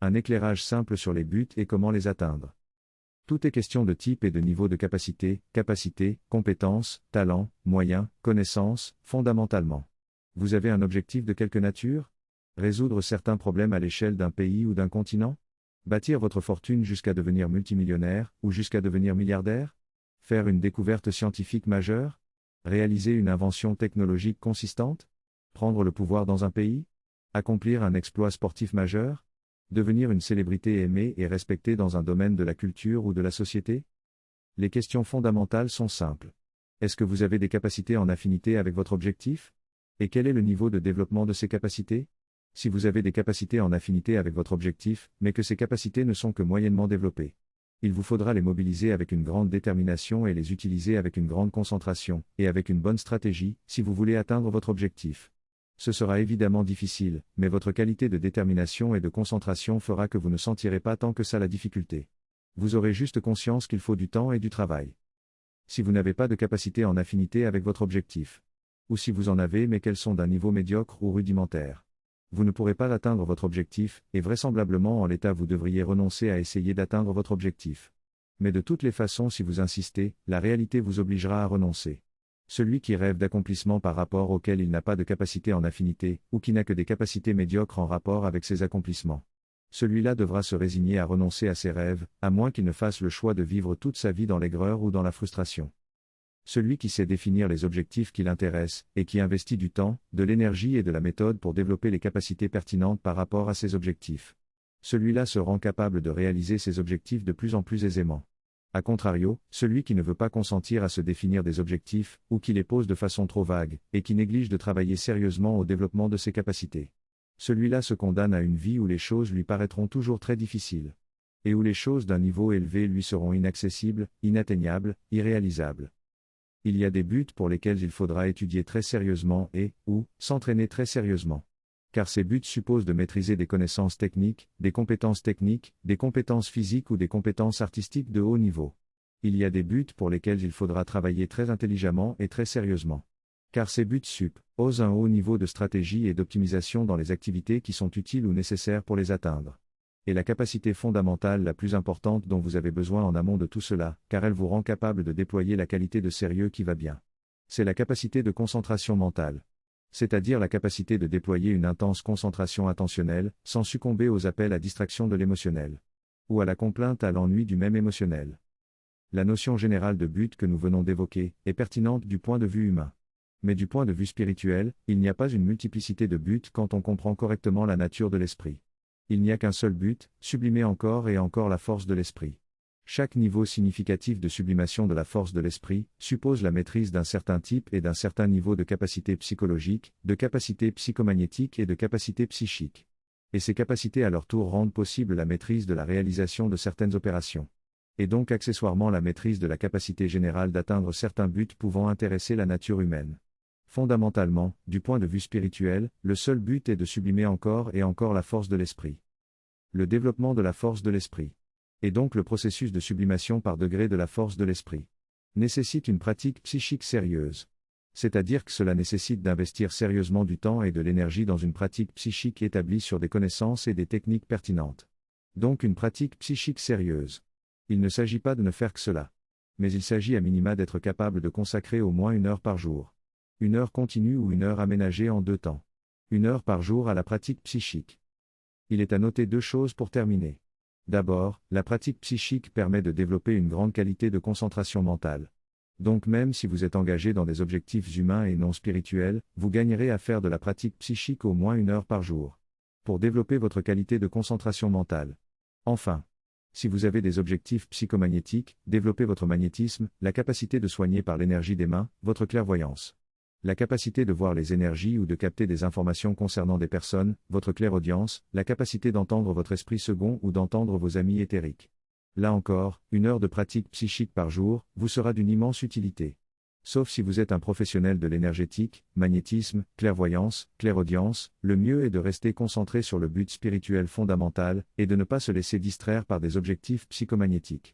un éclairage simple sur les buts et comment les atteindre. Tout est question de type et de niveau de capacité, compétences, talent, moyens, connaissances, fondamentalement. Vous avez un objectif de quelque nature? Résoudre certains problèmes à l'échelle d'un pays ou d'un continent? Bâtir votre fortune jusqu'à devenir multimillionnaire, ou jusqu'à devenir milliardaire? Faire une découverte scientifique majeure? Réaliser une invention technologique consistante? Prendre le pouvoir dans un pays? Accomplir un exploit sportif majeur? Devenir une célébrité aimée et respectée dans un domaine de la culture ou de la société? Les questions fondamentales sont simples. Est-ce que vous avez des capacités en affinité avec votre objectif? Et quel est le niveau de développement de ces capacités? Si vous avez des capacités en affinité avec votre objectif, mais que ces capacités ne sont que moyennement développées, il vous faudra les mobiliser avec une grande détermination et les utiliser avec une grande concentration, et avec une bonne stratégie, si vous voulez atteindre votre objectif. Ce sera évidemment difficile, mais votre qualité de détermination et de concentration fera que vous ne sentirez pas tant que ça la difficulté. Vous aurez juste conscience qu'il faut du temps et du travail. Si vous n'avez pas de capacité en affinité avec votre objectif, ou si vous en avez mais qu'elles sont d'un niveau médiocre ou rudimentaire, vous ne pourrez pas atteindre votre objectif, et vraisemblablement en l'état vous devriez renoncer à essayer d'atteindre votre objectif. Mais de toutes les façons, si vous insistez, la réalité vous obligera à renoncer. Celui qui rêve d'accomplissement par rapport auquel il n'a pas de capacité en affinité, ou qui n'a que des capacités médiocres en rapport avec ses accomplissements, celui-là devra se résigner à renoncer à ses rêves, à moins qu'il ne fasse le choix de vivre toute sa vie dans l'aigreur ou dans la frustration. Celui qui sait définir les objectifs qui l'intéressent, et qui investit du temps, de l'énergie et de la méthode pour développer les capacités pertinentes par rapport à ses objectifs, celui-là se rend capable de réaliser ses objectifs de plus en plus aisément. A contrario, celui qui ne veut pas consentir à se définir des objectifs, ou qui les pose de façon trop vague, et qui néglige de travailler sérieusement au développement de ses capacités, celui-là se condamne à une vie où les choses lui paraîtront toujours très difficiles, et où les choses d'un niveau élevé lui seront inaccessibles, inatteignables, irréalisables. Il y a des buts pour lesquels il faudra étudier très sérieusement ou s'entraîner très sérieusement. Car ces buts supposent de maîtriser des connaissances techniques, des compétences physiques ou des compétences artistiques de haut niveau. Il y a des buts pour lesquels il faudra travailler très intelligemment et très sérieusement. Car ces buts supposent un haut niveau de stratégie et d'optimisation dans les activités qui sont utiles ou nécessaires pour les atteindre. Et la capacité fondamentale la plus importante dont vous avez besoin en amont de tout cela, car elle vous rend capable de déployer la qualité de sérieux qui va bien, c'est la capacité de concentration mentale. C'est-à-dire la capacité de déployer une intense concentration attentionnelle, sans succomber aux appels à distraction de l'émotionnel. Ou à la complainte à l'ennui du même émotionnel. La notion générale de but que nous venons d'évoquer, est pertinente du point de vue humain. Mais du point de vue spirituel, il n'y a pas une multiplicité de buts quand on comprend correctement la nature de l'esprit. Il n'y a qu'un seul but, sublimer encore et encore la force de l'esprit. Chaque niveau significatif de sublimation de la force de l'esprit suppose la maîtrise d'un certain type et d'un certain niveau de capacité psychologique, de capacité psychomagnétique et de capacité psychique. Et ces capacités à leur tour rendent possible la maîtrise de la réalisation de certaines opérations. Et donc accessoirement la maîtrise de la capacité générale d'atteindre certains buts pouvant intéresser la nature humaine. Fondamentalement, du point de vue spirituel, le seul but est de sublimer encore et encore la force de l'esprit. Le développement de la force de l'esprit. Et donc le processus de sublimation par degré de la force de l'esprit, nécessite une pratique psychique sérieuse. C'est-à-dire que cela nécessite d'investir sérieusement du temps et de l'énergie dans une pratique psychique établie sur des connaissances et des techniques pertinentes. Donc une pratique psychique sérieuse. Il ne s'agit pas de ne faire que cela. Mais il s'agit à minima d'être capable de consacrer au moins 1 heure par jour. 1 heure continue ou 1 heure aménagée en 2 temps. 1 heure par jour à la pratique psychique. Il est à noter 2 choses pour terminer. D'abord, la pratique psychique permet de développer une grande qualité de concentration mentale. Donc même si vous êtes engagé dans des objectifs humains et non spirituels, vous gagnerez à faire de la pratique psychique au moins 1 heure par jour. Pour développer votre qualité de concentration mentale. Enfin, si vous avez des objectifs psychomagnétiques, développez votre magnétisme, la capacité de soigner par l'énergie des mains, votre clairvoyance. La capacité de voir les énergies ou de capter des informations concernant des personnes, votre clairaudience, la capacité d'entendre votre esprit second ou d'entendre vos amis éthériques. Là encore, 1 heure de pratique psychique par jour, vous sera d'une immense utilité. Sauf si vous êtes un professionnel de l'énergétique, magnétisme, clairvoyance, clairaudience, le mieux est de rester concentré sur le but spirituel fondamental, et de ne pas se laisser distraire par des objectifs psychomagnétiques.